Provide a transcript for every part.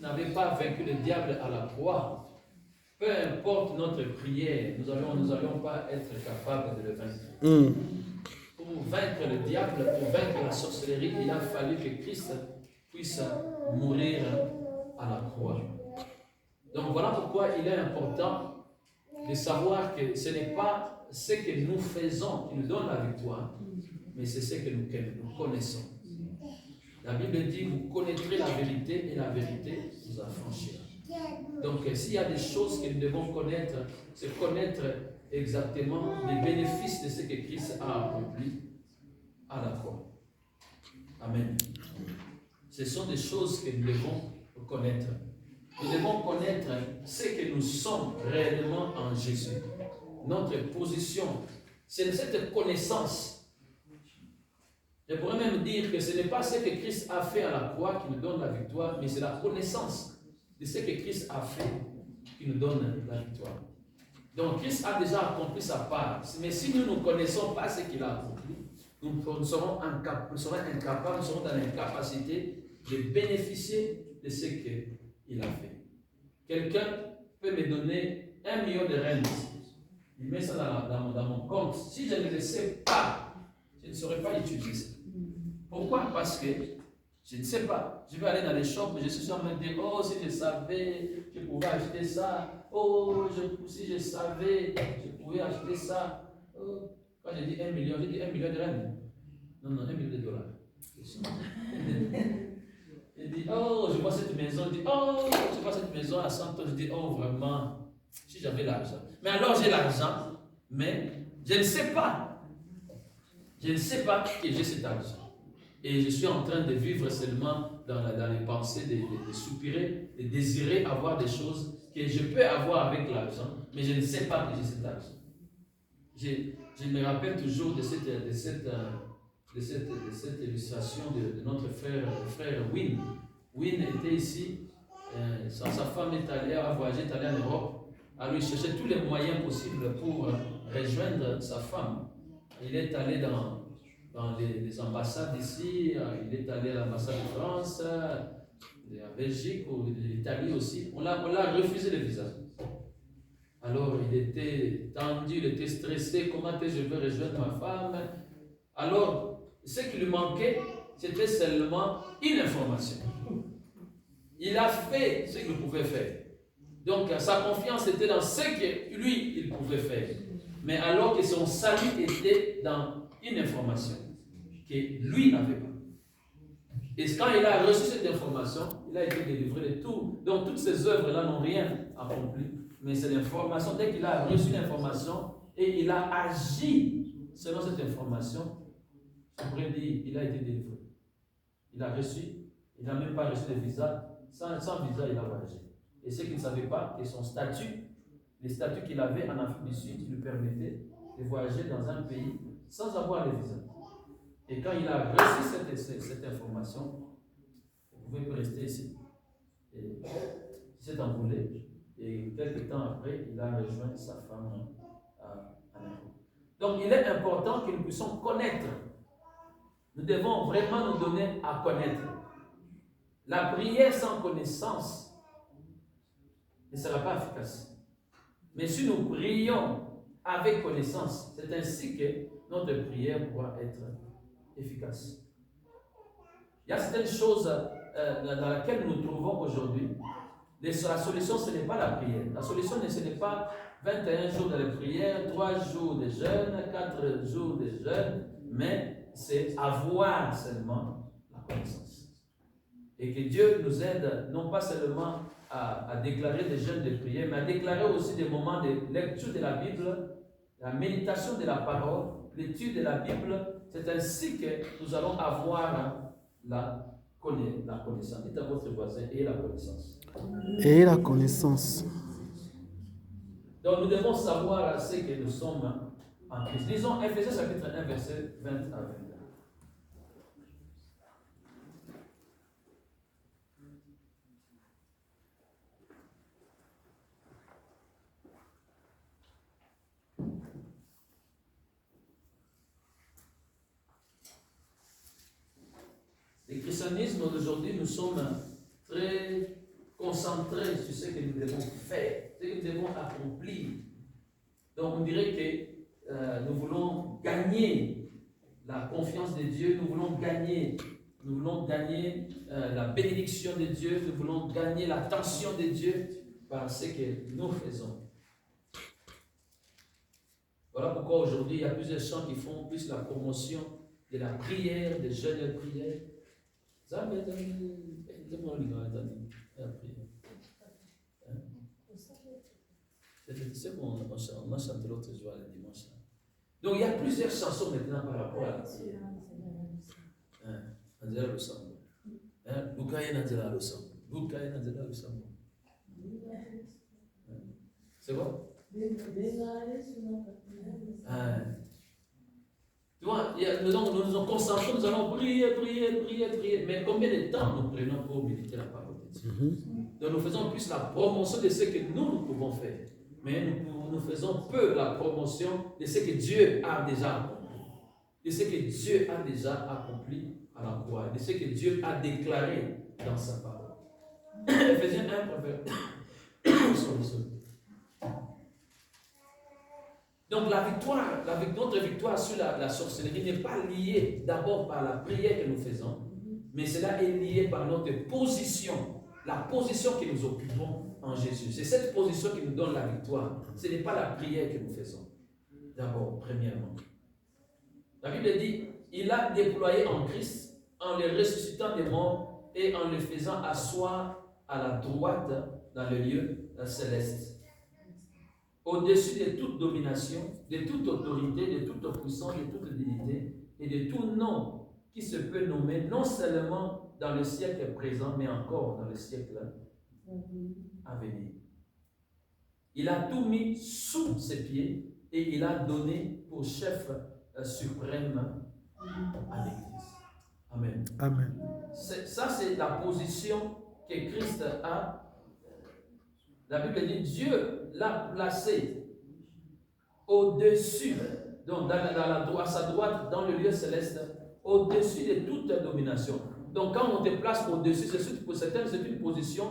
n'avait pas vaincu le diable à la croix, peu importe notre prière, nous n'allons pas être capables de le vaincre. Pour vaincre le diable, pour vaincre la sorcellerie, il a fallu que Christ puisse mourir à la croix. Donc voilà pourquoi il est important de savoir que ce n'est pas ce que nous faisons qui nous donne la victoire, mais c'est ce que nous connaissons. La Bible dit, vous connaîtrez la vérité et la vérité vous affranchira. Donc s'il y a des choses que nous devons connaître, c'est connaître exactement les bénéfices de ce que Christ a accompli à la croix. Amen. Ce sont des choses que nous devons connaître. Nous devons connaître ce que nous sommes réellement en Jésus. Notre position, c'est cette connaissance. Je pourrais même dire que ce n'est pas ce que Christ a fait à la croix qui nous donne la victoire, mais c'est la connaissance de ce que Christ a fait qui nous donne la victoire. Donc Christ a déjà accompli sa part. Mais si nous ne connaissons pas ce qu'il a accompli, nous serons incapables, nous serons dans l'incapacité de bénéficier de ce qu'il a fait. Quelqu'un peut me donner 1 million de rentes. Il met ça dans mon compte. Si je ne le sais pas, je ne saurais pas utiliser ça. Pourquoi? Parce que je ne sais pas. Je vais aller dans les shops, je suis en train de dire, oh, si je savais, je pouvais acheter ça. Oh, si je savais, je pouvais acheter ça. Oh. Quand je dis 1 million, je dis 1 million de rentes. Non, 1 million de dollars. Il dit, oh, je vois cette maison. Il dit, oh, je vois cette maison à 100 ans. Je dis, oh, vraiment, si j'avais l'argent. Mais alors, j'ai l'argent, mais je ne sais pas. Je ne sais pas que j'ai cet argent. Et je suis en train de vivre seulement dans les pensées, de soupirer, de désirer avoir des choses que je peux avoir avec l'argent, mais je ne sais pas que j'ai cet argent. Je me rappelle toujours de cette illustration de notre frère Win. Win était ici, sa femme a voyagé, est allée en Europe, alors il cherchait tous les moyens possibles pour rejoindre sa femme. Il est allé dans les ambassades ici, il est allé à l'ambassade de France, la Belgique, ou l'Italie aussi. On l'a refusé le visa. Alors il était tendu, il était stressé. Comment est-ce que je vais rejoindre ma femme? Alors, ce qui lui manquait, c'était seulement une information. Il a fait ce qu'il pouvait faire. Donc, sa confiance était dans ce que lui, il pouvait faire. Mais alors que son salut était dans une information que lui n'avait pas. Et quand il a reçu cette information, il a été délivré de tout. Donc, toutes ces œuvres-là n'ont rien accompli. Mais c'est l'information. Dès qu'il a reçu l'information et il a agi selon cette information, on pourrait dire qu'il a été délivré. Il a reçu, il n'a même pas reçu de visa. Sans visa, il a voyagé. Et ce qu'il ne savait pas, que son statut, les statuts qu'il avait en Afrique du Sud, lui permettaient de voyager dans un pays sans avoir de visa. Et quand il a reçu cette information, il pouvait plus rester ici. Et il s'est envolé. Et quelques temps après, il a rejoint sa femme en Europe. Donc, il est important que nous puissions connaître. Nous devons vraiment nous donner à connaître. La prière sans connaissance ne sera pas efficace. Mais si nous prions avec connaissance, c'est ainsi que notre prière pourra être efficace. Il y a certaines choses dans lesquelles nous nous trouvons aujourd'hui. La solution, ce n'est pas la prière. La solution, ce n'est pas 21 jours de la prière, 3 jours de jeûne, 4 jours de jeûne, mais c'est avoir seulement la connaissance. Et que Dieu nous aide non pas seulement à déclarer des jeûnes de prière, mais à déclarer aussi des moments de lecture de la Bible, la méditation de la parole, l'étude de la Bible. C'est ainsi que nous allons avoir la connaissance. Dites à votre voisin, et la connaissance. Et la connaissance. Donc nous devons savoir ce que nous sommes en Christ. Lisons Ephésiens chapitre 1, verset 20 à 21. Le christianisme d'aujourd'hui, nous sommes très concentrer sur ce que nous devons faire, ce que nous devons accomplir. Donc on dirait que nous voulons gagner la confiance de Dieu, nous voulons gagner la bénédiction de Dieu, nous voulons gagner l'attention de Dieu par ce que nous faisons. Voilà pourquoi aujourd'hui il y a plusieurs chants qui font plus la promotion de la prière, des jeunes de prière. C'est bon, on a chanté l'autre jour le dimanche. Donc il y a plusieurs chansons maintenant par rapport à la prière. Angela Lusambo. Lukaye Angela Lusambo. Lukaye Angela Lusambo. C'est quoi? Tu vois, nous nous concentrons, nous allons prier. Mais combien de temps nous prenons pour méditer la parole de Dieu? Donc nous faisons plus la promotion de ce que nous pouvons faire. Mais nous faisons peu la promotion de ce que Dieu a déjà accompli. De ce que Dieu a déjà accompli à la croix. De ce que Dieu a déclaré dans sa parole. Éphésiens 1, proverbe. Donc notre victoire sur la sorcellerie n'est pas liée d'abord par la prière que nous faisons, mais cela est lié par notre position, la position que nous occupons en Jésus. C'est cette position qui nous donne la victoire. Ce n'est pas la prière que nous faisons. D'abord, premièrement. La Bible dit, il a déployé en Christ, en le ressuscitant des morts et en le faisant asseoir à la droite dans le lieu céleste. Au-dessus de toute domination, de toute autorité, de toute puissance, de toute dignité et de tout nom qui se peut nommer, non seulement dans le siècle présent, mais encore dans le siècle à venir. Il a tout mis sous ses pieds et il a donné pour chef suprême à l'Église. Amen. Amen. Ça, c'est la position que Christ a. La Bible dit Dieu l'a placé au-dessus, donc à sa droite, dans le lieu céleste, au-dessus de toute domination. Donc quand on te place au-dessus, c'est une position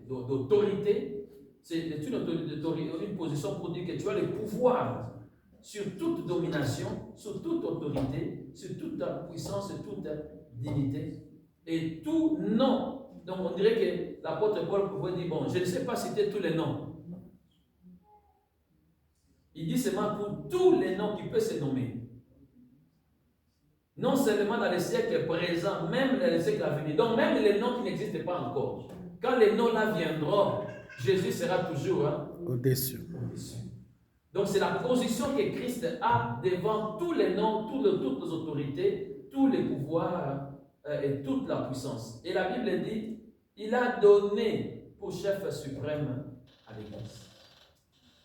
d'autorité, c'est une position pour dire que tu as le pouvoir sur toute domination, sur toute autorité, sur toute puissance, sur toute dignité, et tout nom. Donc on dirait que l'apôtre Paul pouvait dire, bon, je ne sais pas citer tous les noms. Il dit seulement pour tous les noms qui peuvent se nommer. Non seulement dans les siècles présents, même dans les siècles à venir. Donc même les noms qui n'existent pas encore. Quand les noms là viendront, Jésus sera toujours au-dessus. Donc c'est la position que Christ a devant tous les noms, toutes les autorités, tous les pouvoirs et toute la puissance. Et la Bible dit, il a donné pour chef suprême à l'Église.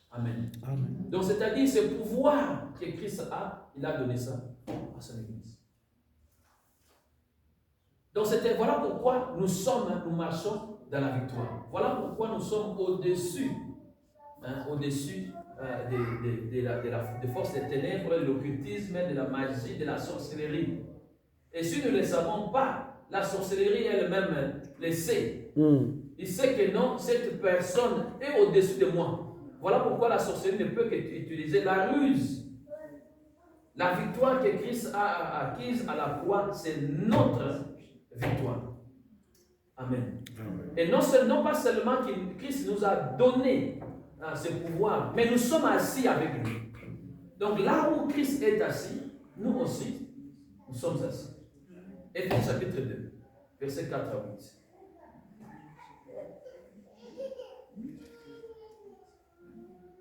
Amen. Amen. Donc c'est-à-dire ce pouvoir que Christ a, il a donné ça à son Église. Donc voilà pourquoi nous marchons dans la victoire. Voilà pourquoi nous sommes au-dessus des forces des ténèbres, de l'occultisme, de la magie, de la sorcellerie. Et si nous ne le savons pas, la sorcellerie elle-même le sait. Il sait que non, cette personne est au-dessus de moi. Voilà pourquoi la sorcellerie ne peut qu'utiliser la ruse. La victoire que Christ a acquise à la croix, c'est notre victoire. Amen. Et non pas seulement que Christ nous a donné ce pouvoir, mais nous sommes assis avec lui. Donc là où Christ est assis, nous aussi, nous sommes assis. Éphésiens chapitre 2, versets 4 à 8.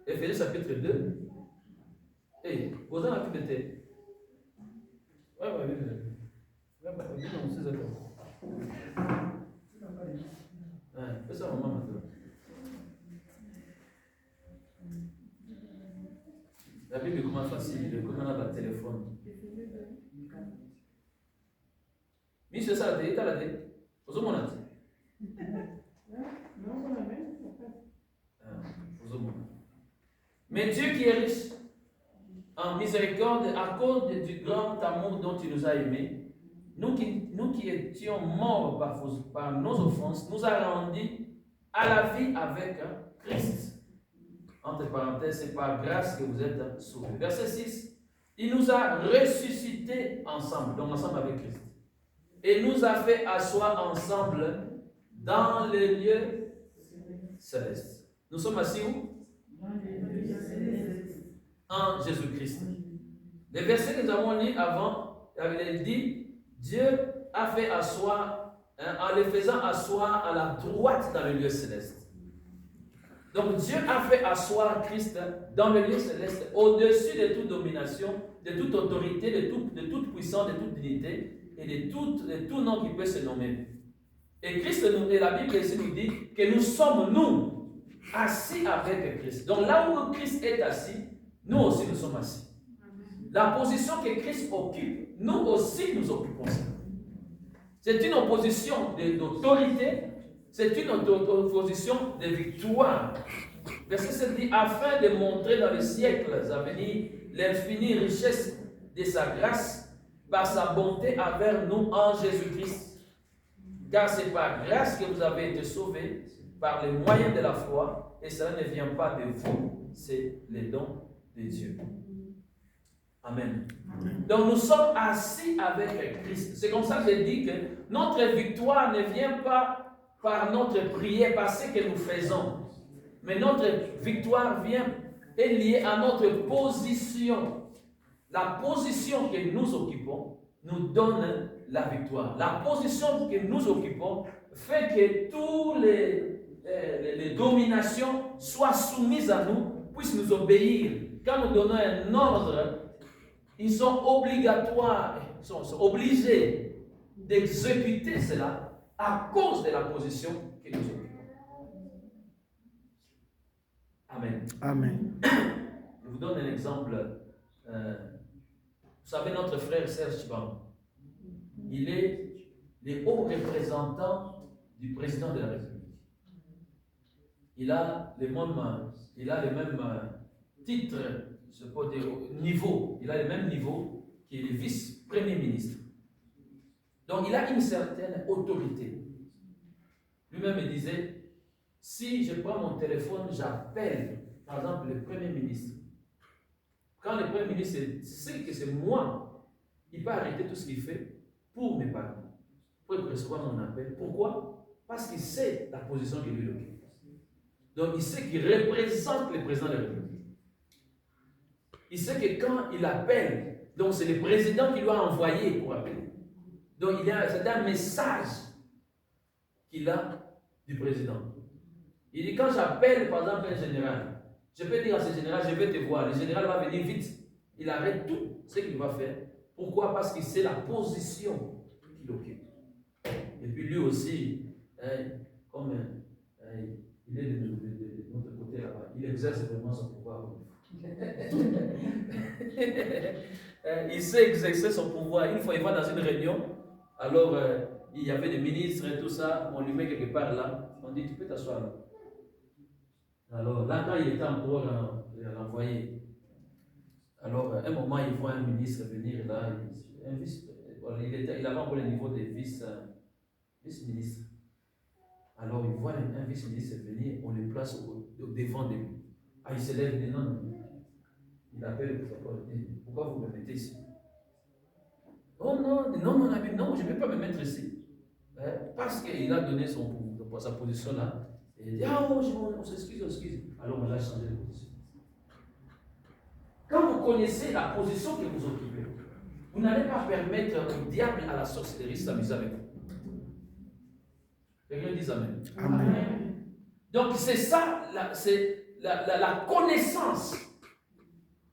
Éphésiens chapitre 2. Hey, posez la Bible de tête. Fais ça, maman, maintenant. La Bible est comment facile, comment on a le téléphone. Mais c'est ça, tu as la tête. Vous avez mon Mais Dieu qui est riche en miséricorde, à cause du grand amour dont il nous a aimés, nous qui étions morts par nos offenses, nous a rendus à la vie avec Christ. Entre parenthèses, c'est par grâce que vous êtes sauvés. Verset 6, il nous a ressuscités ensemble, donc ensemble avec Christ. Et nous a fait asseoir ensemble dans les lieux célestes. Nous sommes assis où? En Jésus-Christ. Les versets que nous avons lus avant, il dit, Dieu a fait asseoir, en les faisant asseoir à la droite dans le lieu céleste. Donc Dieu a fait asseoir Christ dans le lieu céleste, au-dessus de toute domination, de toute autorité, de toute puissance, de toute dignité, et de tout nom qui peut se nommer. Et Christ, et la Bible ici nous dit que nous sommes, nous, assis avec Christ. Donc là où Christ est assis, nous aussi nous sommes assis. La position que Christ occupe, nous aussi nous occupons ça. C'est une opposition d'autorité, c'est une opposition de victoire. Verset 7 dit, afin de montrer dans les siècles à venir l'infinie richesse de sa grâce, par sa bonté envers nous en Jésus-Christ. Car c'est par grâce que vous avez été sauvés, par le moyen de la foi, et cela ne vient pas de vous, c'est le don de Dieu. Amen. Donc nous sommes assis avec Christ. C'est comme ça que je dis que notre victoire ne vient pas par notre prière, par ce que nous faisons. Mais notre victoire est liée à notre position. La position que nous occupons nous donne la victoire. La position que nous occupons fait que toutes les dominations soient soumises à nous, puissent nous obéir. Quand nous donnons un ordre, ils sont obligatoires, ils sont obligés d'exécuter cela à cause de la position que nous occupons. Amen. Amen. Je vous donne un exemple. Vous savez, notre frère Serge Chiban, il est le haut représentant du président de la République. Il a le même titre, je peux dire, niveau. Il a le même niveau que le vice-premier ministre. Donc, il a une certaine autorité. Lui-même me disait, si je prends mon téléphone, j'appelle, par exemple, le premier ministre. Quand le Premier ministre sait que c'est moi, il peut arrêter tout ce qu'il fait pour me parler, pour recevoir mon appel. Pourquoi? Parce qu'il sait la position que lui occupe. Donc il sait qu'il représente le président de la République. Il sait que quand il appelle, donc c'est le président qui lui a envoyé pour appeler. Donc c'est un message qu'il a du président. Il dit, quand j'appelle par exemple un général, je peux dire à ce général, je vais te voir. Le général va venir vite. Il arrête tout ce qu'il va faire. Pourquoi? Parce qu'il sait la position qu'il occupe. Et puis lui aussi, comme il est de notre côté là-bas, il exerce vraiment son pouvoir. Il sait exercer son pouvoir. Une fois, il va dans une réunion. Alors, il y avait des ministres et tout ça. On lui met quelque part là. On dit, tu peux t'asseoir là. Alors là, quand il était encore à l'envoyer, alors à un moment, il voit un ministre venir là, il avait encore le niveau de vice-ministre. Alors il voit un vice-ministre venir, on le place au devant de lui. Ah, il se lève, il dit non. Il appelle le protocole, il dit, pourquoi vous me mettez ici? Oh non, non, je ne vais pas me mettre ici. Parce qu'il a donné sa position là. Et il dit, ah, on s'excuse. Alors on a changé de position. Quand vous connaissez la position que vous occupez, vous n'allez pas permettre au diable, à la sorcellerie, de s'amuser avec vous. Quelqu'un dit amen. Amen. Donc c'est ça, c'est la connaissance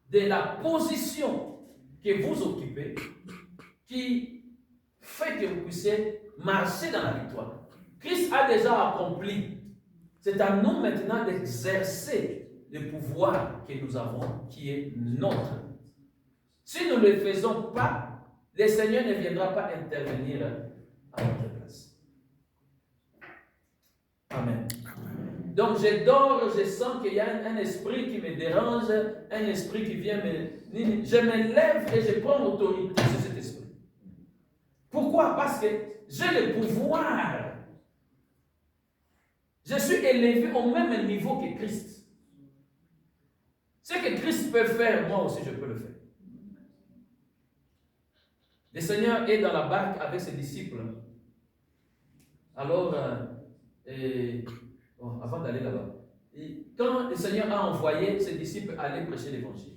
de la position que vous occupez qui fait que vous puissiez marcher dans la victoire. Christ a déjà accompli. C'est à nous maintenant d'exercer le pouvoir que nous avons, qui est notre. Si nous ne le faisons pas, le Seigneur ne viendra pas intervenir à notre place. Amen. Donc je dors, je sens qu'il y a un esprit qui me dérange, un esprit qui vient me... Je me lève et je prends autorité sur cet esprit. Pourquoi Pourquoi? Parce que j'ai le pouvoir. Je suis élevé au même niveau que Christ. Ce que Christ peut faire, moi aussi je peux le faire. Le Seigneur est dans la barque avec ses disciples. Alors, avant d'aller là-bas, quand le Seigneur a envoyé ses disciples aller prêcher l'évangile,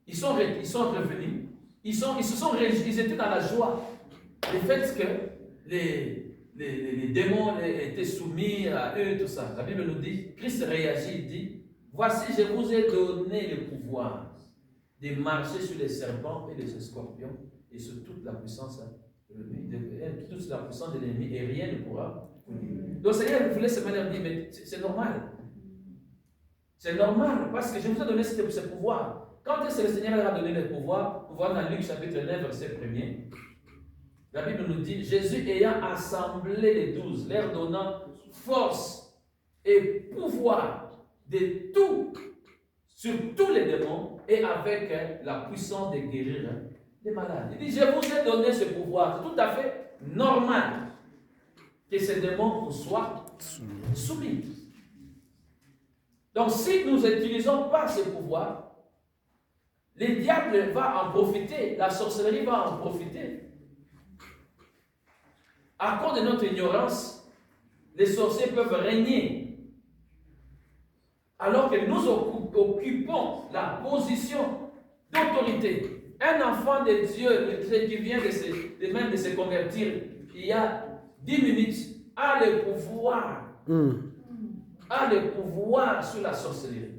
ils sont revenus, ils étaient dans la joie. Le fait que les démons étaient soumis à eux, tout ça. La Bible nous dit, Christ réagit, il dit, voici, je vous ai donné le pouvoir de marcher sur les serpents et les scorpions et sur toute la puissance de l'ennemi, et rien ne pourra. Donc, le Seigneur voulait se mettre à dire, mais c'est normal. C'est normal, parce que je vous ai donné ce pouvoir. Quand est-ce que le Seigneur leur a donné le pouvoir? Vous voyez dans Luc chapitre 9, verset 1er. La Bible nous dit, Jésus ayant assemblé les 12, leur donnant force et pouvoir de tout, sur tous les démons, et avec la puissance de guérir les malades. Il dit, je vous ai donné ce pouvoir. C'est tout à fait normal que ces démons vous soient soumis. Donc, si nous n'utilisons pas ce pouvoir, le diable va en profiter, la sorcellerie va en profiter. À cause de notre ignorance, les sorciers peuvent régner. Alors que nous occupons la position d'autorité. Un enfant de Dieu qui vient de se convertir il y a 10 minutes a le pouvoir. A le pouvoir sur la sorcellerie.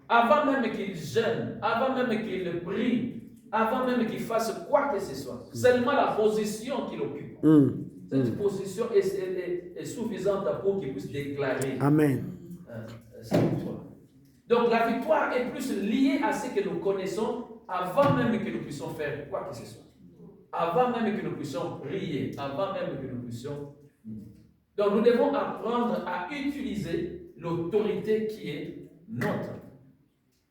Avant même qu'il jeûne, avant même qu'il prie, avant même qu'il fasse quoi que ce soit, seulement la position qu'il occupe. Cette position est suffisante pour qu'il puisse déclarer sa victoire. Donc la victoire est plus liée à ce que nous connaissons avant même que nous puissions faire quoi que ce soit. Avant même que nous puissions prier, avant même que nous puissions... Donc nous devons apprendre à utiliser l'autorité qui est nôtre.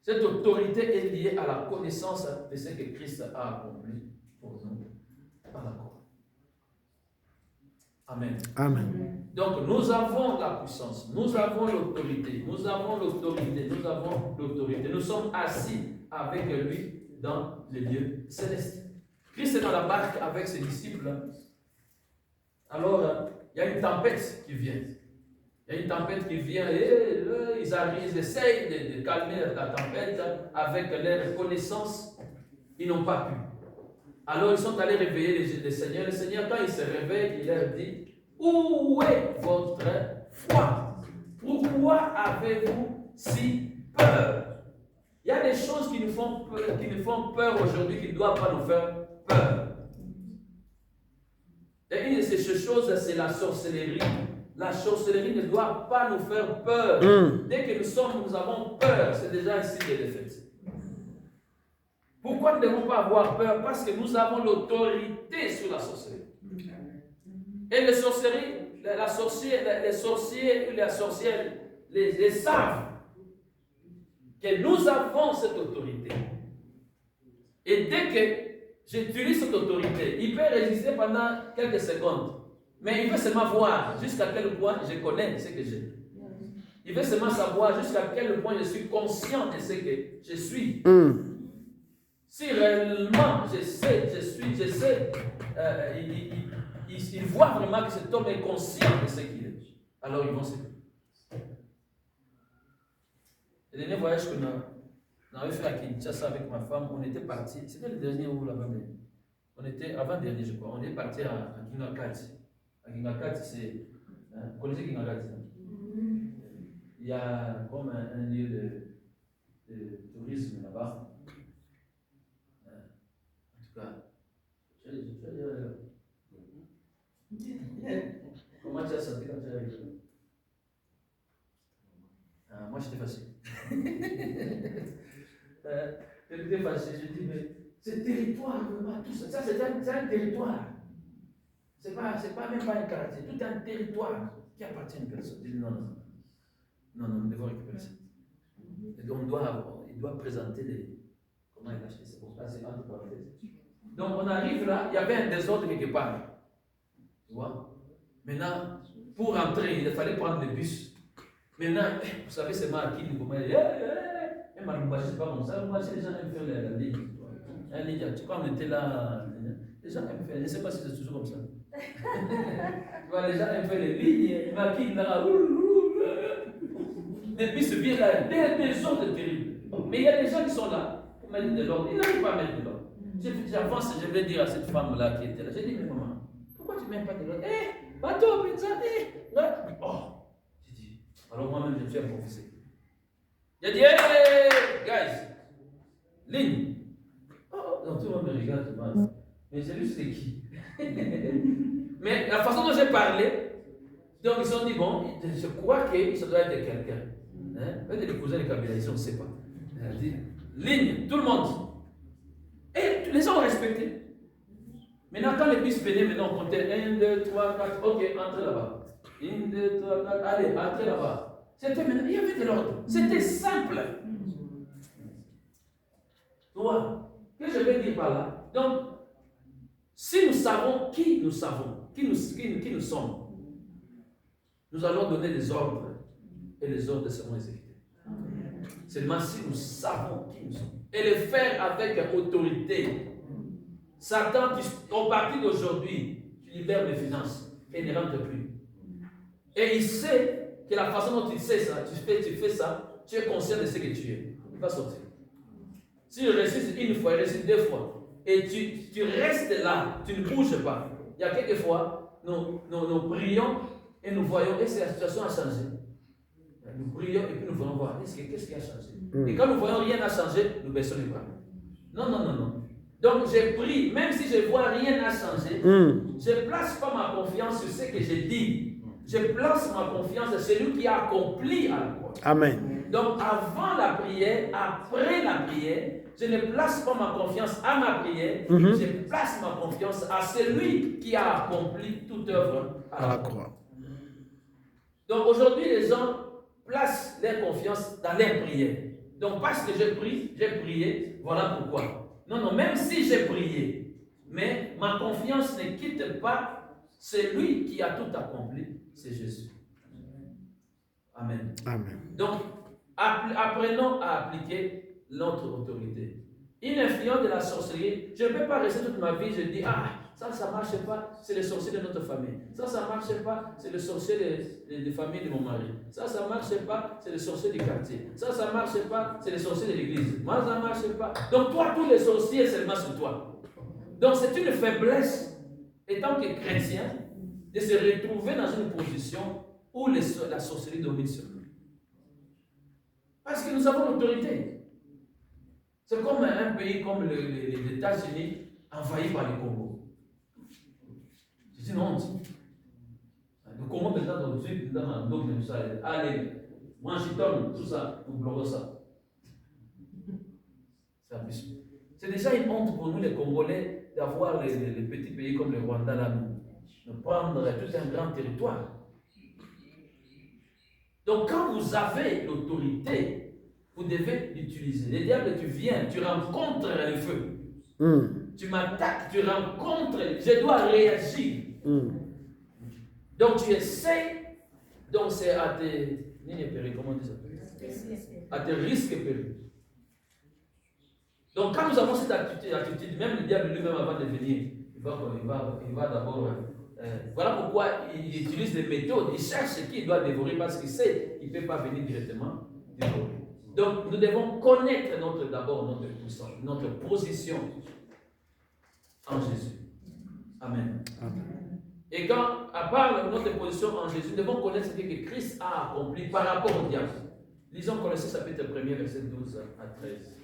Cette autorité est liée à la connaissance de ce que Christ a accompli pour nous à la croix. Amen. Amen. Donc nous avons la puissance, nous avons l'autorité, nous avons l'autorité, nous avons l'autorité. Nous sommes assis avec lui dans les lieux célestes. Christ est dans la barque avec ses disciples. Alors, il y a une tempête qui vient. Il y a une tempête qui vient et ils arrivent, ils essayent de calmer la tempête avec leur connaissance. Ils n'ont pas pu. Alors ils sont allés réveiller le Seigneur. Le Seigneur, quand il se réveille, il leur dit, où est votre foi? Pourquoi avez-vous si peur? Il y a des choses qui nous font peur aujourd'hui, qui ne doivent pas nous faire peur. Et une de ces choses, c'est la sorcellerie. La sorcellerie ne doit pas nous faire peur. Dès que nous avons peur, c'est déjà un signe de défaite. Pourquoi nous ne devons pas avoir peur? Parce que nous avons l'autorité sur la sorcellerie. Et les sorciers et la sorcière, les savent que nous avons cette autorité. Et dès que j'utilise cette autorité, il peut résister pendant quelques secondes. Mais il veut seulement voir jusqu'à quel point je connais ce que j'ai. Il veut seulement savoir jusqu'à quel point je suis conscient de ce que je suis. Si réellement je sais, il voit vraiment que cet homme est conscient de ce qu'il est. Alors ils vont se... Le dernier voyage que nous avons fait à Kinshasa avec ma femme, on était parti, c'était le dernier ou l'avant-dernier? On était, avant-dernier je crois, on est parti à Kingakati. À Kingakati, c'est... Vous connaissez Kingakati? Il y a comme un lieu de tourisme là-bas. En tout cas, comment tu as senti quand tu es arrivé? Moi, j'étais fâché. J'étais fâché. Je dis, mais ce territoire, vraiment, tout ça, c'est un territoire. C'est pas même pas un quartier. Tout un territoire qui appartient à une personne. Je dis, non, nous devons récupérer ça. Et donc, il doit présenter les... Comment il a acheté ça? C'est entre parenthèses. Donc on arrive là, il y avait un désordre quelque part. Tu vois? Maintenant, pour rentrer, il fallait prendre le bus. Maintenant, vous savez, c'est moi qui nous comment il dit, c'est pas comme ça. Moi, les gens aiment faire la ligne. La ligne, tu vois, on était là, les gens aiment faire, je ne sais pas si c'est toujours comme ça. Tu vois, les gens aiment faire les lignes, maquillent là, les bus viennent là, des ordres terribles. Mais il y a des gens qui sont là pour mettre de l'ordre, ils n'arrivent pas à mettre de l'ordre. J'avance, je vais dire à cette femme-là qui était là, j'ai dit, mais maman, pourquoi tu ne mets pas de l'ordre? Bateau, pizza, oh, j'ai dit, alors moi-même je me suis improvisé. J'ai dit, hey, guys, ligne. Oh, donc tout le monde me regarde, mais j'ai vu c'était qui? Mais la façon dont j'ai parlé, donc ils se sont dit, bon, je crois que ça doit être quelqu'un. Peut-être les cousins de Kabila, ils ne sait pas. Elle dit, ligne, tout le monde. Et les gens ont respecté. Maintenant, quand les bus venaient, maintenant on comptait 1, 2, 3, 4, ok, entrez là-bas. 1, 2, 3, 4, allez, entrez là-bas. C'était maintenant, il y avait de l'ordre. C'était simple. Tu vois, que je vais dire par là? Donc, si nous savons qui nous sommes, nous allons donner des ordres et les ordres seront exécutés. Seulement si nous savons qui nous sommes et le faire avec autorité. Satan, au partir d'aujourd'hui, tu libères mes finances et ne rentre plus. Et il sait que la façon dont il sait ça, tu fais ça, tu es conscient de ce que tu es. Il va sortir. Si je réussis une fois, je réussis 2 fois, et tu restes là, tu ne bouges pas. Il y a quelques fois, nous prions et nous voyons, est-ce que la situation a changé? Nous prions et puis nous voyons voir, qu'est-ce qui a changé? Et quand nous voyons rien n'a changé, nous baissons les bras. Non. Donc je prie, même si je vois rien n'a changé, je ne place pas ma confiance sur ce que j'ai dit. Je place ma confiance sur celui qui a accompli à la croix. Amen. Donc avant la prière, après la prière, je ne place pas ma confiance à ma prière, je place ma confiance à celui qui a accompli toute œuvre à la croix. Donc aujourd'hui, les gens placent leur confiance dans leur prière. Donc parce que j'ai prié, voilà pourquoi. Non, même si j'ai prié, mais ma confiance ne quitte pas celui qui a tout accompli, c'est Jésus. Amen. Donc, apprenons à appliquer notre autorité. Une influence de la sorcellerie, je ne peux pas rester toute ma vie, je dis, ça ne marche pas, c'est le sorcier de notre famille. Ça ne marche pas, c'est le sorcier de famille de mon mari. Ça ne marche pas, c'est le sorcier du quartier. Ça ne marche pas, c'est le sorcier de l'église. Moi, ça ne marche pas. Donc, toi, tous les sorciers, seulement sur toi. Donc, c'est une faiblesse, étant que chrétien, de se retrouver dans une position où la sorcellerie domine sur nous. Parce que nous avons l'autorité. C'est comme un pays comme les États-Unis envahi par le Congo. C'est une honte. Le Congo maintenant dans le sud, dans le ça. Allez, Washington, tout ça, nous bloquons ça. C'est déjà une honte pour nous les Congolais d'avoir les petits pays comme le Rwanda là, nous prendre tout un grand territoire. Donc quand vous avez l'autorité, vous devez l'utiliser. Le diable, tu viens, tu rencontres le feu. Tu m'attaques, tu rencontres, je dois réagir. Donc tu essaies, donc c'est à tes comment on dit ça? À tes risques et périls. Donc quand nous avons cette attitude, même le diable lui-même avant de venir, il va d'abord. Voilà pourquoi il utilise des méthodes, il cherche ce qu'il doit dévorer parce qu'il sait qu'il ne peut pas venir directement dévorer. Donc nous devons connaître d'abord notre puissance, notre position en Jésus. Amen. Et quand, à part notre position en Jésus, nous devons connaître ce que Christ a accompli par rapport au diable. Lisons Colossiens chapitre 1, verset 12 à 13.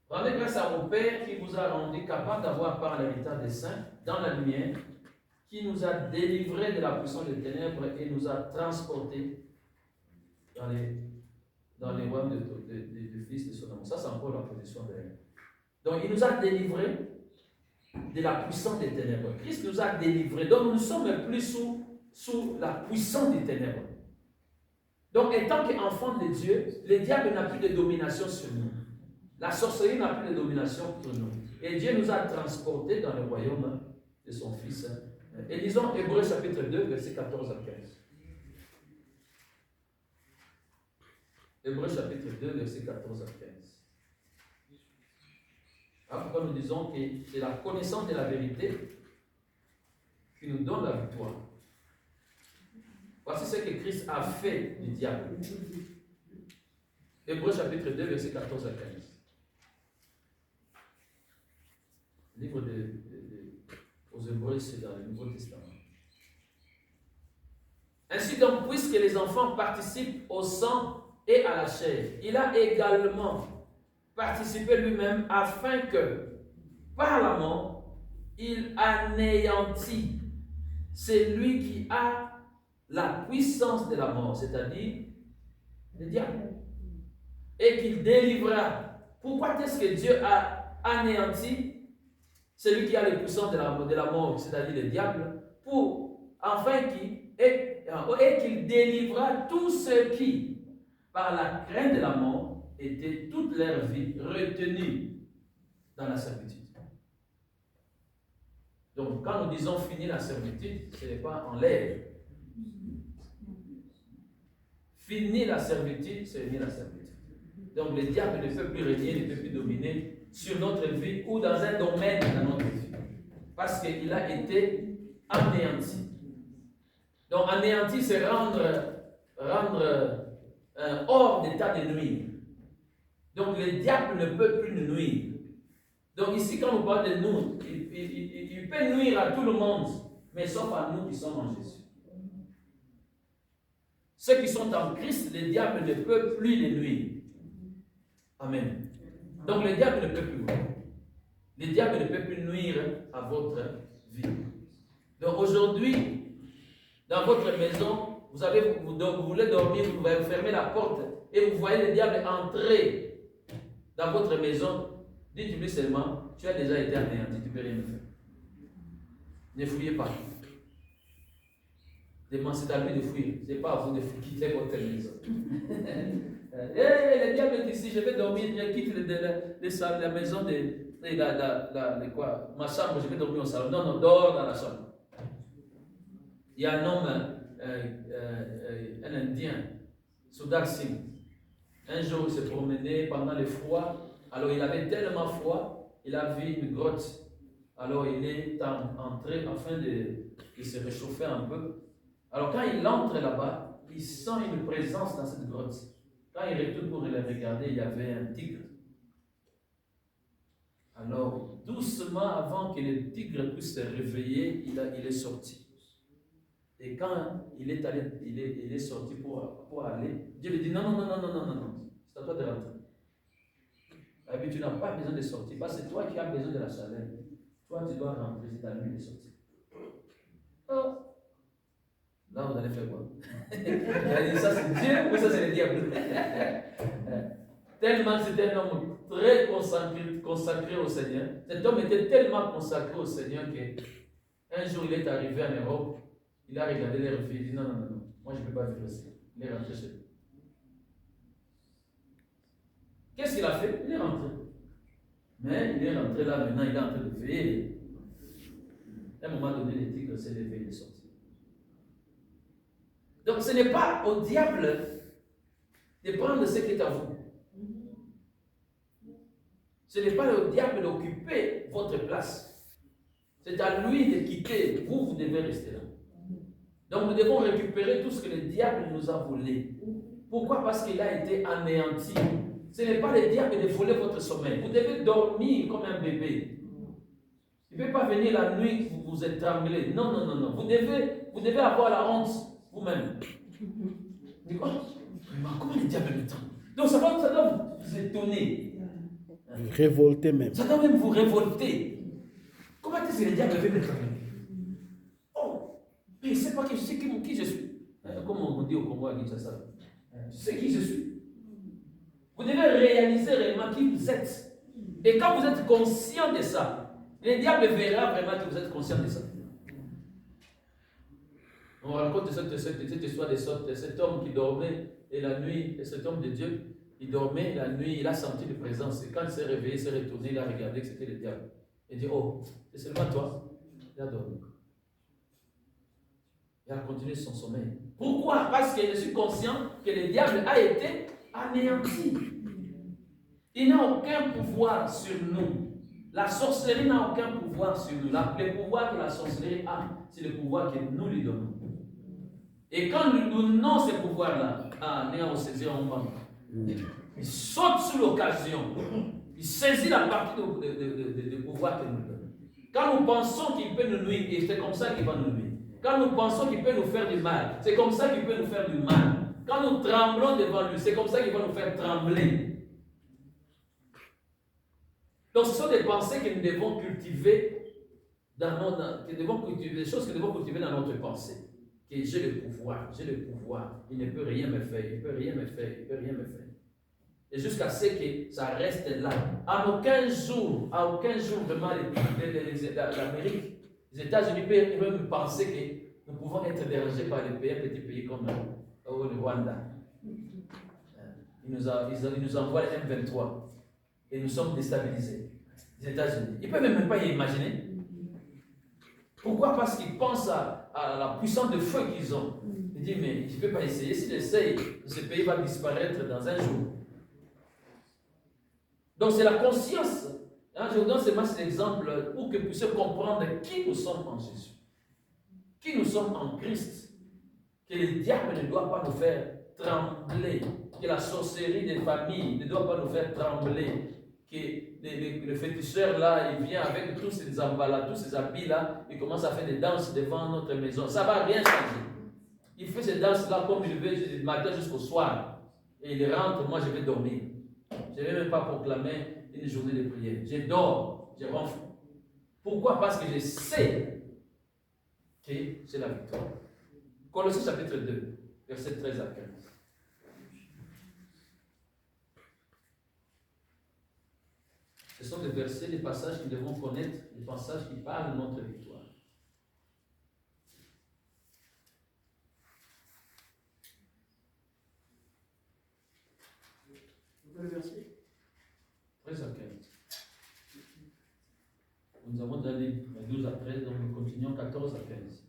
Rendez grâce à mon Père qui vous a rendu capable d'avoir part l'héritage des saints dans la lumière, qui nous a délivrés de la puissance des ténèbres et nous a transportés dans les royaumes du Fils de son amour. Ça, c'est encore la position de l'Église. Donc, il nous a délivrés de la puissance des ténèbres. Christ nous a délivrés. Donc nous ne sommes plus sous la puissance des ténèbres. Donc étant qu'enfant de Dieu, le diable n'a plus de domination sur nous. La sorcellerie n'a plus de domination sur nous. Et Dieu nous a transportés dans le royaume de son Fils. Et lisons Hébreux chapitre 2, versets 14 à 15. Hébreux chapitre 2, versets 14 à 15. Alors pourquoi nous disons que c'est la connaissance de la vérité qui nous donne la victoire. Voici ce que Christ a fait du diable. Hébreux chapitre 2, versets 14 à 15. Livre aux Hébreux, c'est dans le Nouveau Testament. Ainsi donc, puisque les enfants participent au sang et à la chair, il a également participé lui-même afin que, par la mort, il anéantit celui qui a la puissance de la mort, c'est-à-dire le diable, et qu'il délivrera. Pourquoi est-ce que Dieu a anéanti celui qui a la puissance de la mort, c'est-à-dire le diable, afin qu'il délivra tous ceux qui, par la crainte de la mort, étaient toute leur vie retenus dans la servitude. Donc, quand nous disons finir la servitude, ce n'est pas en l'air. Finir la servitude, c'est finir la servitude. Donc, le diable ne peut plus régner, ne peut plus dominer sur notre vie ou dans un domaine de notre vie. Parce qu'il a été anéanti. Donc, anéanti, c'est rendre hors d'état de nuire. Donc, le diable ne peut plus nous nuire. Donc, ici, quand on parle de nous, il peut nuire à tout le monde, mais sauf à nous qui sommes en Jésus. Ceux qui sont en Christ, le diable ne peut plus les nuire. Amen. Donc, le diable ne peut plus. Le diable ne peut plus nuire à votre vie. Donc, aujourd'hui, dans votre maison, vous voulez dormir, vous fermez la porte et vous voyez le diable entrer dans votre maison. Dites-lui seulement, tu as déjà été anéanti, tu ne peux rien faire. Ne fouillez pas. C'est à lui de fuir, ce n'est pas à vous de quitter votre maison. Le diable est ici, je vais dormir, je quitte la maison ma chambre, je vais dormir au salon. Non, non, dors dans la chambre. Il y a un homme, un Indien, Sudhar Singh. Un jour, il se promenait pendant le froid. Alors, il avait tellement froid, il a vu une grotte. Alors, il est entré afin de se réchauffer un peu. Alors, quand il entre là-bas, il sent une présence dans cette grotte. Quand il retourne pour le regarder, il y avait un tigre. Alors, doucement, avant que le tigre puisse se réveiller, il est sorti. Et quand il est sorti pour aller, Dieu lui dit non, c'est à toi de rentrer. Et puis tu n'as pas besoin de sortir, parce que c'est toi qui as besoin de la chaleur. Toi, tu dois rentrer, c'est à lui de sortir. Oh. Là, vous allez faire quoi? Il a dit ça c'est Dieu ou ça c'est le diable? Tellement c'était un homme très consacré au Seigneur. Cet homme était tellement consacré au Seigneur qu'un jour il est arrivé en Europe, il a regardé les refuges, il dit non, moi je ne peux pas vivre ici. Il est rentré chez lui. Qu'est-ce qu'il a fait? Il est rentré. Mais il est rentré là maintenant, il est en train de veiller. À un moment donné, le tigre s'est levé, il est sorti. Donc ce n'est pas au diable de prendre ce qui est à vous. Ce n'est pas au diable d'occuper votre place. C'est à lui de quitter. Vous devez rester là. Donc nous devons récupérer tout ce que le diable nous a volé. Pourquoi? Parce qu'il a été anéanti. Ce n'est pas le diable de voler votre sommeil. Vous devez dormir comme un bébé. Il ne peut pas venir la nuit que vous êtes tremblé. Non. Vous devez avoir la honte vous-même. Comment le diable me tremble? Donc ça doit vous étonner. Révolté même. Ça doit même vous révolter. Comment est-ce que le diable veut me trembler? Oh, mais il ne sait pas que je sais qui je suis. Comme on dit au Congo à Kinshasa. Je sais qui je suis. Vous devez réaliser réellement qui vous êtes. Et quand vous êtes conscient de ça, Le diable verra vraiment que vous êtes conscient de ça. On raconte cette histoire de cet homme qui dormait et la nuit, et cet homme de Dieu, il dormait la nuit, il a senti une présence. Et quand il s'est réveillé, il s'est retourné, il a regardé que c'était le diable. Il dit, oh, c'est seulement toi. Il a dormi. Il a continué son sommeil. Pourquoi? Parce que je suis conscient que le diable a été anéanti. Il n'a aucun pouvoir sur nous. La sorcellerie n'a aucun pouvoir sur nous. Le pouvoir que la sorcellerie a, c'est le pouvoir que nous lui donnons. Et quand nous donnons ce pouvoir-là, on saisit un banc. Il saute sous l'occasion. Il saisit la partie de pouvoir que nous donne. Quand nous pensons qu'il peut nous nuire, et c'est comme ça qu'il va nous nuire. Quand nous pensons qu'il peut nous faire du mal, c'est comme ça qu'il peut nous faire du mal. Quand nous tremblons devant lui, c'est comme ça qu'il va nous faire trembler. Donc ce sont des pensées que nous devons cultiver des choses que nous devons cultiver dans notre pensée. Que j'ai le pouvoir, il ne peut rien me faire, il ne peut rien me faire. Et jusqu'à ce que ça reste là. À aucun jour vraiment l'Amérique, les États-Unis peuvent même penser que nous pouvons être dérangés par les petits pays comme le Rwanda. Ils nous envoient les M23 et nous sommes déstabilisés. Les États-Unis. Ils ne peuvent même pas y imaginer. Pourquoi? Parce qu'ils pensent à la puissance de feu qu'ils ont. Ils disent, mais je ne peux pas essayer. S'ils essayent, ce pays va disparaître dans un jour. Donc c'est la conscience. Je vous donne seulement cet exemple pour que vous puissiez comprendre qui nous sommes en Jésus. Qui nous sommes en Christ. Que le diable ne doit pas nous faire trembler. Que la sorcellerie des familles ne doit pas nous faire trembler. Que le féticheur là, il vient avec tous ces emballages, tous ces habits là, il commence à faire des danses devant notre maison. Ça ne va rien changer. Il fait ces danses là comme il veut du matin jusqu'au soir. Et il rentre, moi je vais dormir. Je ne vais même pas proclamer une journée de prière. Je dors, je rentre. Pourquoi? Parce que je sais que c'est la victoire. Colossiens chapitre 2, verset 13 à 15. Ce sont des versets, des passages que nous devons connaître, des passages qui parlent de notre victoire. Le verset 13 à 15. Nous avons donné 12 à 13, donc nous continuons 14 à 15.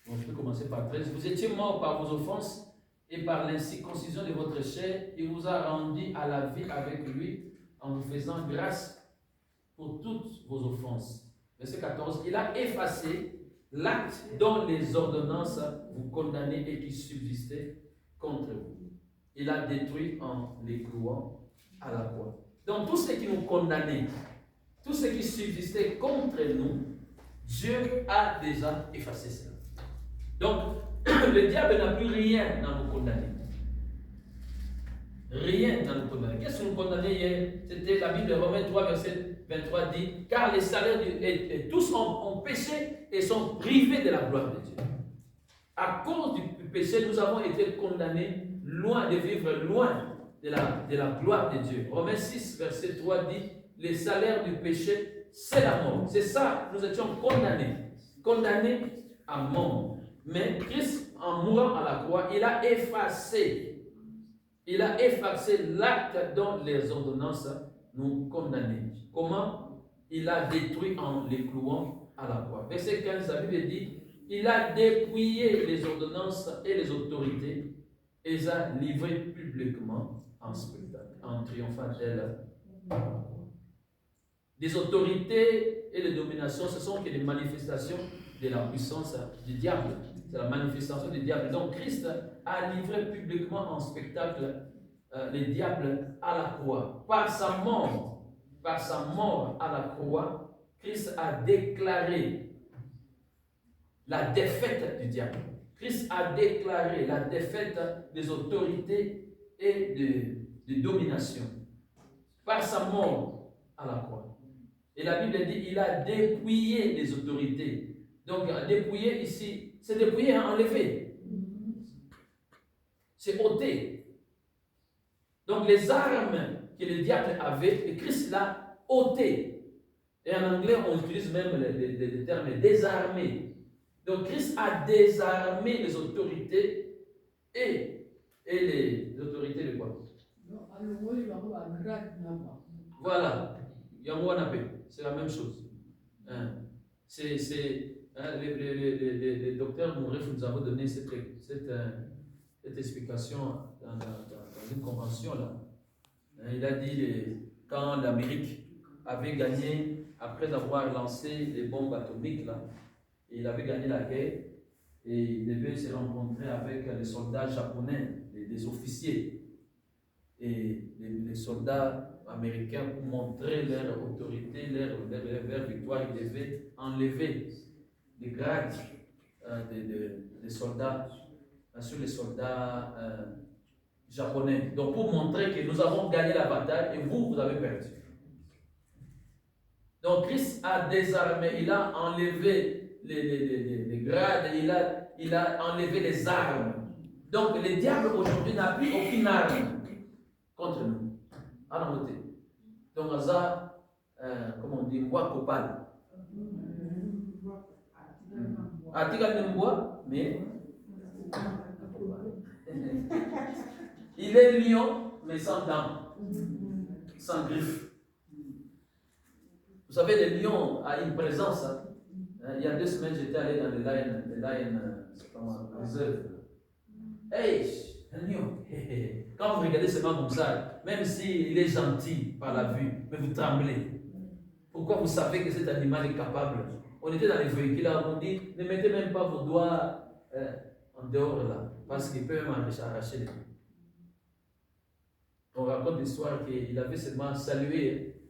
Bon, je peux commencer par 13. Vous étiez morts par vos offenses et par l'incirconcision de votre chair, il vous a rendu à la vie avec lui en vous faisant grâce pour toutes vos offenses. Verset 14. Il a effacé l'acte dont les ordonnances vous condamnaient et qui subsistait contre vous. Il a détruit en les clouant à la croix. Donc tout ce qui nous condamnait, tout ce qui subsistait contre nous, Dieu a déjà effacé cela. Donc le diable n'a plus rien à nous condamner. Rien à nous condamner. Qu'est-ce que nous condamnait hier? C'était la Bible de Romains 3, verset 23 dit, car les salaires et tous ont péché et sont privés de la gloire de Dieu. À cause du péché, nous avons été condamnés loin de vivre loin de la gloire de Dieu. Romains 6, verset 3 dit, les salaires du péché, c'est la mort. C'est ça, nous étions condamnés à mort. Mais Christ, en mourant à la croix, il a effacé l'acte dont les ordonnances nous condamnaient. Comment? Il a détruit en les clouant à la croix. Verset 15, la Bible dit, il a dépouillé les ordonnances et les autorités et les a livrées publiquement en spectacle, en triomphant d'elles. Les autorités et les dominations, ce sont que des manifestations de la puissance du diable. C'est la manifestation du diable. Donc Christ a livré publiquement en spectacle les diables à la croix. Par sa mort à la croix, Christ a déclaré la défaite du diable. Christ a déclaré la défaite des autorités et de domination. Par sa mort à la croix. Et la Bible dit il a dépouillé les autorités. Donc dépouiller ici, c'est dépouiller, enlever. C'est ôter. Donc les armes que le diable avait, et Christ l'a ôté. Et en anglais, on utilise même les termes désarmé. Donc Christ a désarmé les autorités et les autorités de quoi? Voilà, c'est la même chose. Hein. Les docteurs Mouref nous avons donné cette explication dans une convention là. Hein, il a dit quand l'Amérique avait gagné, après avoir lancé les bombes atomiques là, il avait gagné la guerre et il devait se rencontrer avec les soldats japonais, des officiers. Et les soldats américains, pour montrer leur autorité, leur victoire, ils devaient enlever les grades des soldats sur les soldats japonais. Donc pour montrer que nous avons gagné la bataille et vous avez perdu. Donc Christ a désarmé, il a enlevé les grades, il a enlevé les armes. Donc le diable aujourd'hui n'a plus aucune arme contre nous. À la montée. Donc ça, comment on dit, bois copal. Article de bois, mais il est lion, mais sans dents, sans griffes. Vous savez, le lion a une présence. Hein. Il y a 2 semaines, j'étais allé dans le Lion Reserve. Hey, un lion. Quand vous regardez seulement comme ça, même s'il est gentil par la vue, mais vous tremblez. Pourquoi vous savez que cet animal est capable? On était dans les véhicules là, on dit, ne mettez même pas vos doigts en dehors là, parce qu'il peut même arracher les doigts. On raconte l'histoire qu'il avait seulement salué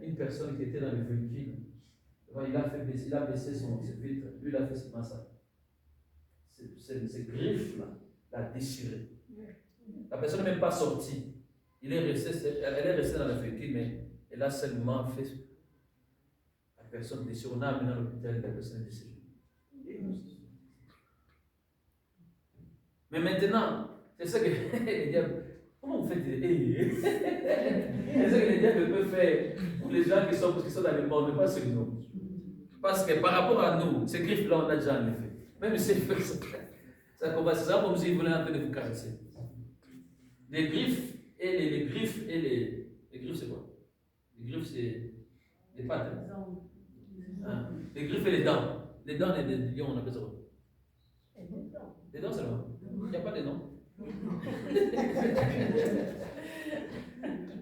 une personne qui était dans le véhicule. Il a baissé ses vitres, lui il a fait seulement ça. Ces griffes là, l'a déchiré. La personne n'est même pas sortie. Elle est restée dans le véhicule, mais elle a seulement fait la personne déchirée. On a amené à l'hôpital, la personne est décédée. Mais maintenant, c'est ça que les diables. Comment vous faites? C'est ça que les diables peuvent faire pour les gens qui sont dans le monde, mais pas sur nous. Parce que par rapport à nous, ces griffes-là, on a déjà enlevé. Même si ça commence, c'est ça comme s'ils voulaient un peu de vous caresser. Les griffes et les griffes et les griffes, c'est quoi? Les griffes, c'est les pattes. Hein? Les griffes et les dents. Les dents, les lions, on appelle ça quoi? Les dents, c'est là. Il n'y a pas de nom.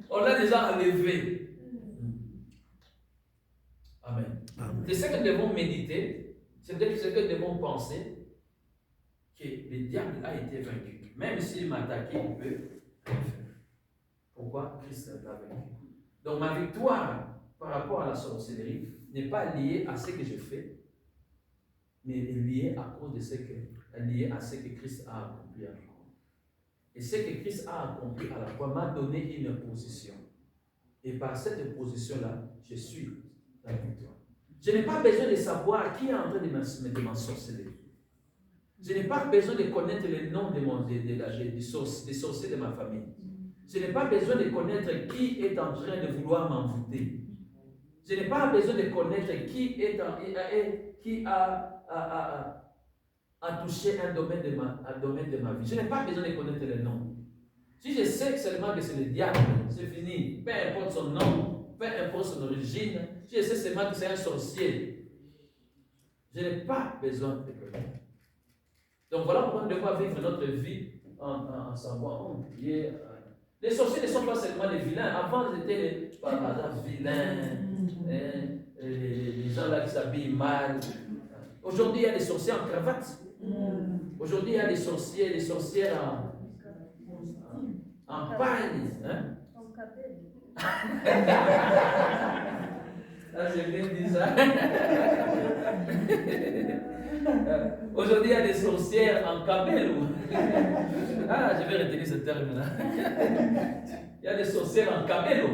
On l'a déjà enlevé. Amen. C'est ce que nous devons méditer, c'est ce que nous devons penser, que le diable a été vaincu. Même s'il m'a attaqué, il peut rien faire. Pourquoi? Christ l'a vaincu. Donc ma victoire par rapport à la sorcellerie n'est pas liée à ce que je fais, mais liée à cause de ce que Christ a accompli à la croix. Et ce que Christ a accompli à la croix m'a donné une position. Et par cette position-là, je suis dans la victoire. Je n'ai pas besoin de savoir qui est en train de m'ensorceler. Je n'ai pas besoin de connaître le nom des sorciers de ma famille. Je n'ai pas besoin de connaître qui est en train de vouloir m'envoûter. Je n'ai pas besoin de connaître qui a touché un domaine de ma vie. Je n'ai pas besoin de connaître le nom. Si je sais seulement que c'est le diable, c'est fini. Peu importe son nom, peu importe son origine, si je sais seulement que c'est un sorcier, je n'ai pas besoin de connaître. Donc voilà pourquoi nous devons vivre notre vie en savoir. Les sorciers ne sont pas seulement les vilains. Avant, ils étaient les vilains, les gens là qui s'habillent mal. Aujourd'hui, il y a des sorciers en cravate. Aujourd'hui, il y a des sorcières en pagne. Hein? Là, j'ai bien dit ça. Aujourd'hui, il y a des sorcières en cabello. Ah, je vais retenir ce terme-là. Il y a des sorcières en cabello.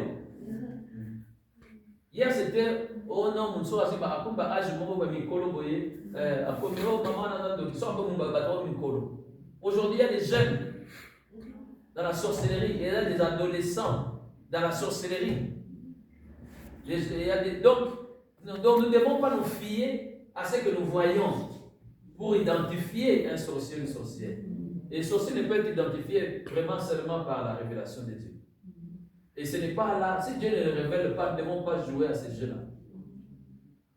Hier, c'était oh non, mon soeur, c'est pas à kumba âge, mon beau mikolo boye, à kumiro, maman, nana, donc ils sont comme mon bateau mikolo. Aujourd'hui, il y a des jeunes dans la sorcellerie, il y a des adolescents dans la sorcellerie. Donc, nous ne devons pas nous fier à ce que nous voyons pour identifier un sorcier ou une sorcière. Et le sorcier ne peut être identifié vraiment seulement par la révélation de Dieu. Et ce n'est pas là, si Dieu ne le révèle pas, nous ne devons pas jouer à ces jeux-là.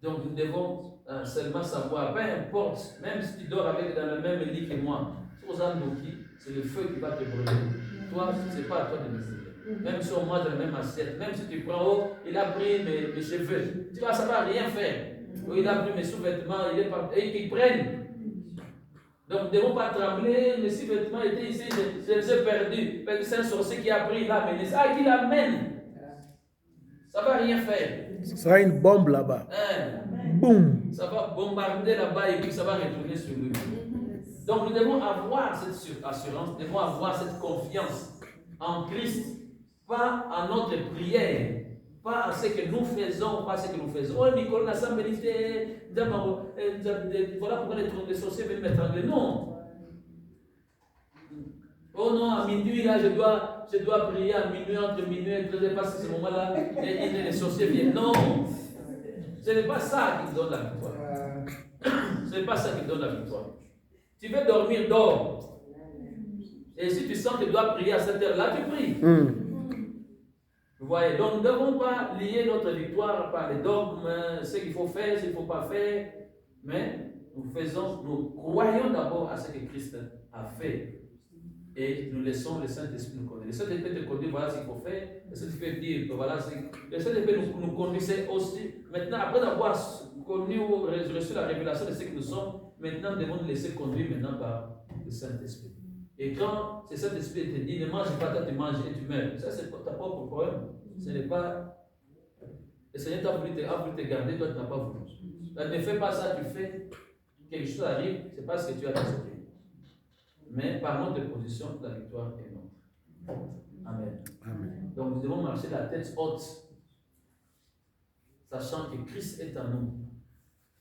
Donc nous devons seulement savoir, peu importe, même si tu dors dans le même lit que moi, c'est le feu qui va te brûler. Toi, ce n'est pas à toi de décider. Même si on mange dans la même assiette, même si tu prends, oh, il a pris mes cheveux, tu vois, ça ne va rien faire. Oh, il a pris mes sous-vêtements, et qu'ils prennent. Donc nous ne devons pas trembler, mes sous-vêtements étaient ici, je les ai perdus. C'est un sorcier qui a pris, il l'a amené. Ah, qui l'amène. Ça ne va rien faire. Ce sera une bombe là-bas. Boum. Ça va bombarder là-bas et puis ça va retourner sur lui. Donc nous devons avoir cette assurance, nous devons avoir cette confiance en Christ, pas à notre prière, pas à ce que nous faisons, pas à ce que nous faisons. Oh, Nicolas, ça méritait, voilà pourquoi les sorciers veulent m'étrangler. Non. Oh non, à minuit, là, je dois prier à minuit, entre minuit et 13 heures, parce que ce moment-là, les sorciers viennent. Non. Ce n'est pas ça qui donne la victoire. Ce n'est pas ça qui donne la victoire. Tu veux dormir, dors. Et si tu sens que tu dois prier à cette heure-là, tu pries. Vous voyez, donc nous ne devons pas lier notre victoire par les dogmes, ce qu'il faut faire, ce qu'il ne faut pas faire. Mais nous croyons d'abord à ce que Christ a fait. Et nous laissons le Saint-Esprit nous conduire. Le Saint-Esprit te conduit, voilà ce qu'il faut faire. Le Saint-Esprit dire que voilà ce qu'il faut faire. Le Saint-Esprit nous conduisait aussi. Maintenant, après avoir connu ou reçu la révélation de ce que nous sommes, maintenant nous devons nous laisser conduire maintenant par le Saint-Esprit. Et quand ce Saint-Esprit te dit ne mange pas, toi tu manges et tu meurs, ça c'est ta propre problème. Ce n'est pas. Le Seigneur a voulu te garder, toi tu n'as pas voulu. Là, ne fais pas ça, tu fais. Quelque chose arrive, c'est parce que tu as décidé. Mais par notre position, la victoire est nôtre. Amen. Amen. Donc nous devons marcher la tête haute, sachant que Christ est en nous.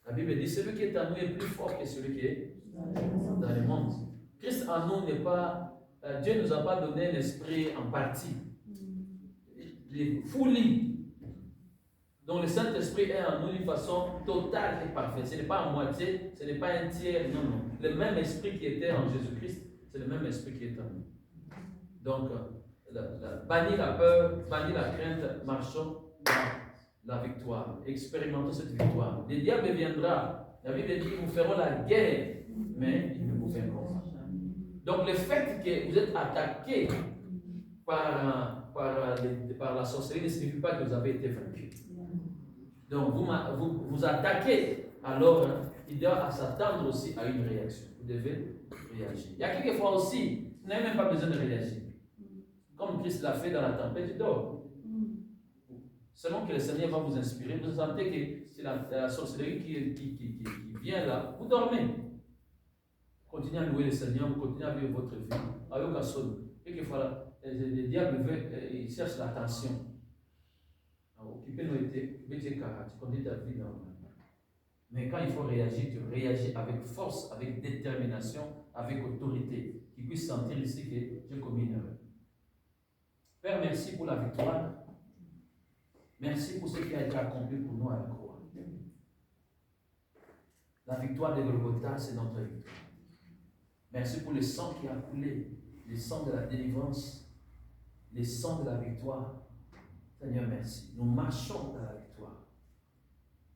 La Bible dit celui qui est en nous est plus fort que celui qui est dans le monde. Christ en nous n'est pas. Dieu ne nous a pas donné l'esprit en partie. Il est fully. Donc le Saint-Esprit est en nous d'une façon totale et parfaite. Ce n'est pas en moitié, ce n'est pas un tiers, non, non. Le même esprit qui était en Jésus-Christ, c'est le même esprit qui est en nous. Donc, bannir la peur, bannir la crainte, marchons dans la victoire. Expérimentons cette victoire. Le diable viendra. La Bible dit qu'ils vous feront la guerre, mais ils ne vous vaincront pas. Donc le fait que vous êtes attaqué par la sorcellerie ne signifie pas que vous avez été vaincu. Donc vous attaquez, alors il doit s'attendre aussi à une réaction. Vous devez réagir. Il y a quelques fois aussi, vous n'avez même pas besoin de réagir. Comme Christ l'a fait dans la tempête, il dort. Selon que le Seigneur va vous inspirer, vous sentez que c'est la sorcellerie qui vient là, vous dormez. Continuez à louer le Seigneur, vous continuez à vivre votre vie. Avec la sonne. Quelquefois, le diable il cherche l'attention. Occuper nos idées, tu conduis ta vie normalement. Mais quand il faut réagir, tu réagis avec force, avec détermination, avec autorité, qui puisse sentir ici que j'ai commis une erreur. Père, merci pour la victoire. Merci pour ce qui a été accompli pour nous à la croix. La victoire de Golgotha, c'est notre victoire. Merci pour le sang qui a coulé, le sang de la délivrance, le sang de la victoire. Seigneur, merci. Nous marchons dans la victoire.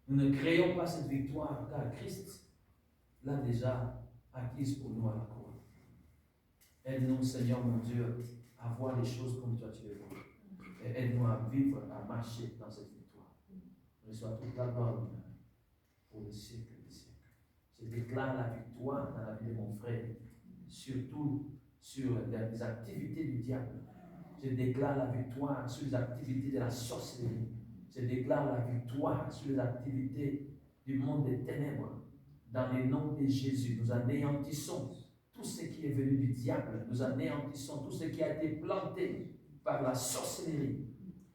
Nous ne créons pas cette victoire car Christ l'a déjà acquise pour nous à la croix. Aide-nous, Seigneur mon Dieu, à voir les choses comme toi tu les vois. Et aide-nous à vivre, à marcher dans cette victoire. Reçois toute la gloire pour les siècles des siècles. Je déclare la victoire dans la vie de mon frère, surtout sur les activités du diable. Je déclare la victoire sur les activités de la sorcellerie. Je déclare la victoire sur les activités du monde des ténèbres. Dans le nom de Jésus, nous anéantissons tout ce qui est venu du diable. Nous anéantissons tout ce qui a été planté par la sorcellerie.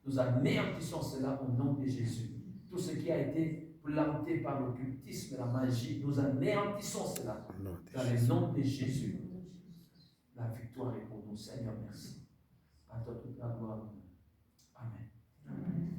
Nous anéantissons cela au nom de Jésus. Tout ce qui a été planté par l'occultisme et la magie, nous anéantissons cela dans le nom de Jésus. La victoire est pour nous. Seigneur, merci. À toi toute la gloire. Amen. Amen.